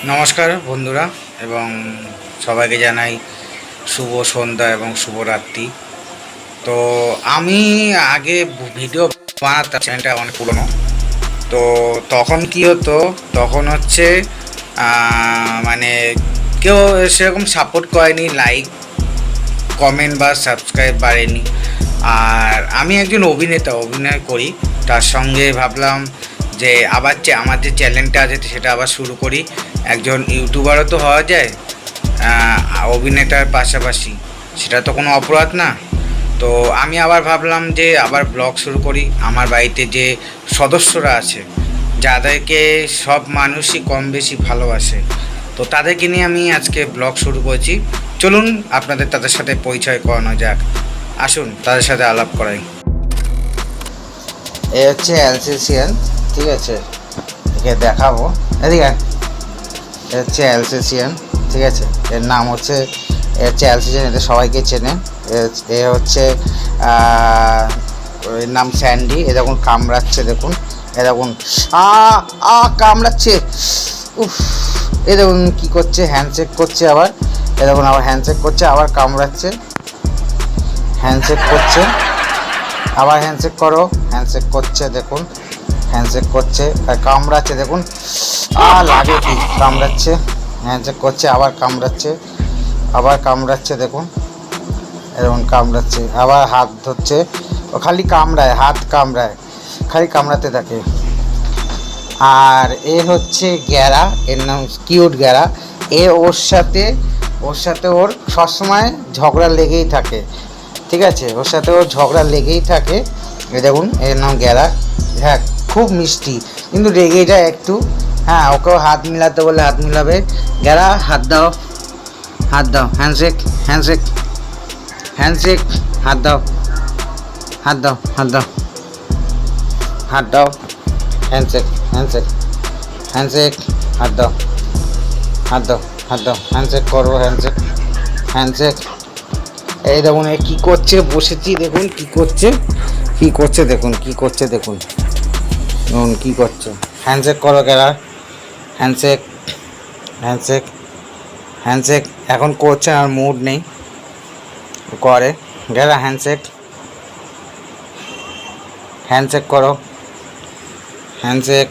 নমস্কার বন্ধুরা এবং সবাইকে জানাই শুভ সন্ধ্যা এবং শুভরাত্রি। তো আমি আগে ভিডিও বানাতাম, চ্যানেলটা অনেক পুরনো। তো তখন কি হতো, তখন হচ্ছে মানে কেউ সেরকম সাপোর্ট করেনি, লাইক কমেন্ট বা সাবস্ক্রাইব বাড়েনি। আর আমি একজন অভিনেতা, অভিনয় করি, তার সঙ্গে ভাবলাম যে আবার আমার যে চ্যানেলটা আছে সেটা আবার শুরু করি। একজন ইউটিউবারও তো হওয়া যায় অভিনেতার পাশাপাশি, সেটা তো কোনো অপরাধ না। তো আমি আবার ভাবলাম যে আবার ব্লগ শুরু করি। আমার বাড়িতে যে সদস্যরা আছে, যাদেরকে সব মানুষই কম বেশি ভালোবাসে, তো তাদেরকে নিয়ে আমি আজকে ব্লগ শুরু করেছি। চলুন আপনাদের তাদের সাথে পরিচয় করানো যাক, আসুন তাদের সাথে আলাপ করাই। এ হচ্ছে অ্যালসেসিয়ান, ঠিক আছে, একে দেখাবো, এদিকে এ হচ্ছে অ্যালসেসিয়ান, ঠিক আছে। এর নাম হচ্ছে অ্যালসেসিয়ান, এটা সবাইকে চেনে। এ হচ্ছে এর নাম স্যান্ডি। এ দেখুন কামড়াচ্ছে, দেখুন, এ দেখুন কামড়াচ্ছে, উফ। এ দেখুন কী করছে, হ্যান্ডশেক করছে আবার, এ দেখুন আবার হ্যান্ডশেক করছে, আবার কামড়াচ্ছে, হ্যান্ডশেক করছে, আবার হ্যান্ডশেক করো, হ্যান্ডশেক করছে, দেখুন হ্যান্ডশেক করছে আর কামড়াচ্ছে, দেখুন লাগে কি, কামড়াচ্ছে, হ্যান্ডশেক করছে, আবার কামড়াচ্ছে, আবার কামড়াচ্ছে, দেখুন এরকম কামড়াচ্ছে, আবার হাত ধরছে, ও খালি কামড়ায়, হাত কামড়ায়, খালি কামড়াতে থাকে। আর এ হচ্ছে গ্যারা, এর নাম কিউট গ্যারা। ওর সাথে ওর সবসময় ঝগড়া লেগেই থাকে, ঠিক আছে, ওর সাথে ওর ঝগড়া লেগেই থাকে। এ দেখুন এর নাম গ্যারা। হ্যাঁ, খুব মিষ্টি, কিন্তু রেগে যায় একটু। হ্যাঁ, ওকেও হাত মিলাতে বলে হাত মিলাবে। গ্যারা হাত দাও, হাত দাও, হ্যান্ডশেক, হ্যান্ডশেক, হ্যান্ডশেক, হাত দাও, হাত দাও, হাত দাও, হাত দাও, হ্যান্ডশেক, হ্যান্ডশেক, হ্যান্ডশেক, হাত দাও, হাত দাও, হাত দাও, হ্যান্ডশেক করো, হ্যান্ডশেক, হ্যান্ডশেক। এই দেখুন এ কী করছে, বসেছি, দেখুন কী করছে, কী করছে, দেখুন কী করছে, দেখুন দেখুন কী করছে। হ্যান্ডশেক করো গেলা, হ্যান্ডশেক, হ্যান্ডশেক, হ্যান্ডশেক। এখন করছে, আর মুড নেই, করে গেলা, হ্যান্ডশেক, হ্যান্ডশেক করো, হ্যান্ডশেক,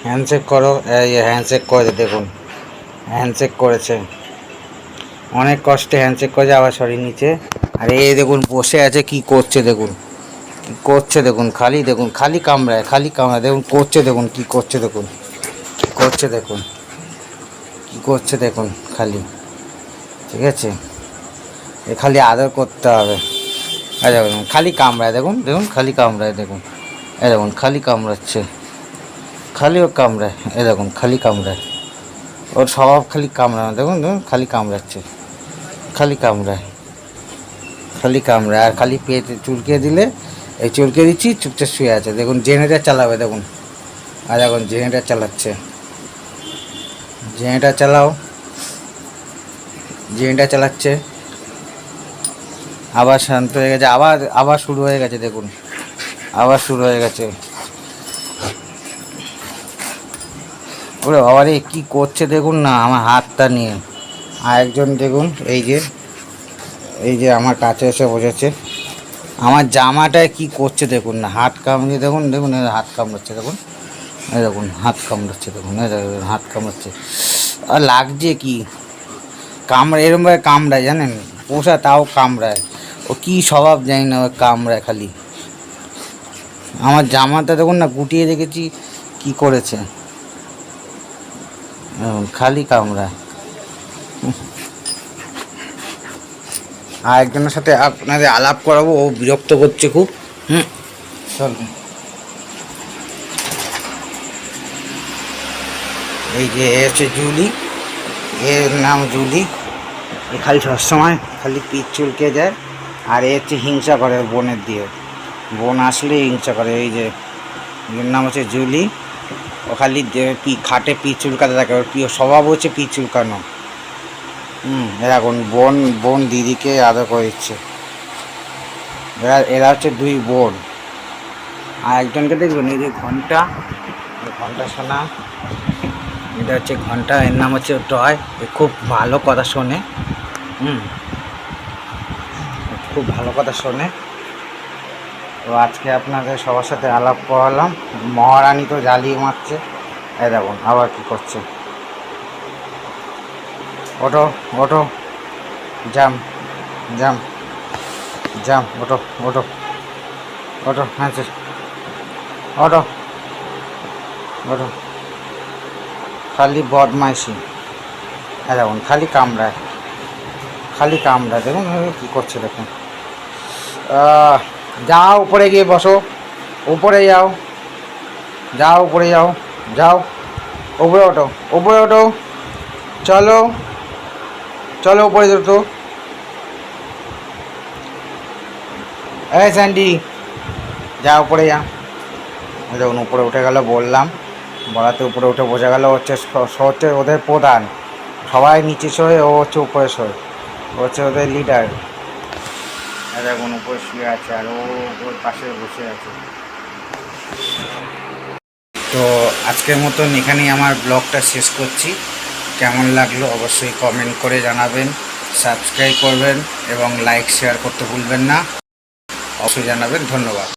হ্যান্ডশেক করো। এই হ্যান্ডশেক করেছে, দেখুন হ্যান্ডশেক করেছে, অনেক কষ্টে হ্যান্ডশেক করেছে, আবার সরিয়ে নিচে। আর এই দেখুন বসে আছে, কি করছে, দেখুন কী করছে, দেখুন খালি, দেখুন খালি কামড়ায়, খালি কামড়ায়, দেখুন করছে, দেখুন কী করছে, দেখুন কী করছে, দেখুন কী করছে, দেখুন খালি, ঠিক আছে, এ খালি আদর করতে হবে। আর দেখুন খালি কামড়ায়, দেখুন দেখুন খালি কামড়ায়, দেখুন এ দেখুন খালি কামড়াচ্ছে, খালি ও কামড়ায়, এ দেখুন খালি কামড়ায়, ওর স্বভাব খালি কামড়ানো, দেখুন দেখুন খালি কামড়াচ্ছে, খালি কামড়ায়, খালি কামড়ায়। আর খালি পেটে চুলকে দিলে, এই চুলকে দিচ্ছি, চুপচাপ শুয়ে আছে, দেখুন জেনারেটার চালাবে, দেখুন, আর এখন জেনারেটার চালাচ্ছে, জেনারেটার চালাও, জেনারেটার চালাচ্ছে, আবার শান্ত হয়ে গেছে, আবার আবার শুরু হয়ে গেছে, দেখুন আবার শুরু হয়ে গেছে। ওরে বাবা রে, কী করছে দেখুন না, আমার হাতটা নিয়ে। আর একজন দেখুন, এই যে আমার কাছে এসে বসেছে, আমার জামাটায় কি করছে দেখুন না, হাত কামড়ে, দেখুন দেখুন হাত কামড়াচ্ছে, দেখুন এই দেখুন হাত কামড়াচ্ছে, দেখুন এই দেখুন হাত কামড়াচ্ছে, আর লাগছে কি, কামড়ে এরমভাবে কামড়ায় জানেন, পোষা তাও কামড়ায়, ও কী স্বভাব জানি না, ও কামড়ায় খালি। আমার জামাটা দেখুন না, গুটিয়ে রেখেছি, কি করেছে, খালি কামড়ায়। আর একজনের সাথে আপনাদের আলাপ করাবো, ও বিরক্ত করছে খুব। চলুন। এই যে এ হচ্ছে জুলি, এর নাম জুলি। এ খালি সবসময় খালি পিঠ চুলকে যায়, আর এ হচ্ছে হিংসা করে বোনের দিয়ে, বোন আসলে হিংসা করে। এই যে এর নাম হচ্ছে জুলি, ও খালি খাটে পিঠ চুলকাতে থাকে, ওর প্রিয় স্বভাব হচ্ছে পিঠ চুলকানো। এরকম বোন বোন দিদিকে আদর করে দিচ্ছে। এরা হচ্ছে দুই বোন। আর একজনকে দেখবেন, এই যে ঘন্টা, ঘন্টা শোনা, এটা হচ্ছে ঘন্টা, এর নাম হচ্ছে টয়। এ খুব ভালো কথা শোনে, খুব ভালো কথা শোনে। তো আজকে আপনাদের সবার সাথে আলাপ করালাম। মহারানী তো জ্বালিয়ে মারছে, এই দেখুন আবার কি করছে। ওটো ওটো, জাম জাম জাম, ওটো ওটো ওটো, হ্যাঁ ওটো ওটো। খালি বদমাইশি, হ্যাঁ দেখুন খালি কামড়ায়, খালি কামড়ায়। দেখুন কী করছে দেখুন। যাও উপরে গিয়ে বসো, উপরে যাও, যাও উপরে যাও, যাও উপরে ওঠো, উপরে ওঠো, চলো চলো উপরে ওঠো। এই স্যান্ডি, যা উপরে যা। দেখুন উপরে উঠে গেল, বললাম বলাতে উপরে উঠে বোঝা গেল হচ্ছে ওদের প্রধান। সবাই নিচে শোয়, ও হচ্ছে উপরে শোয়, ও হচ্ছে ওদের লিডার। দেখুন উপরে শুয়ে আছে আর ও ওর পাশে বসে আছে। তো আজকের মতন এখানেই আমার ব্লগটা শেষ করছি। কেমন লাগলো অবশ্যই কমেন্ট করে জানাবেন, সাবস্ক্রাইব করবেন এবং লাইক শেয়ার করতে ভুলবেন না, অবশ্যই জানাবেন। ধন্যবাদ।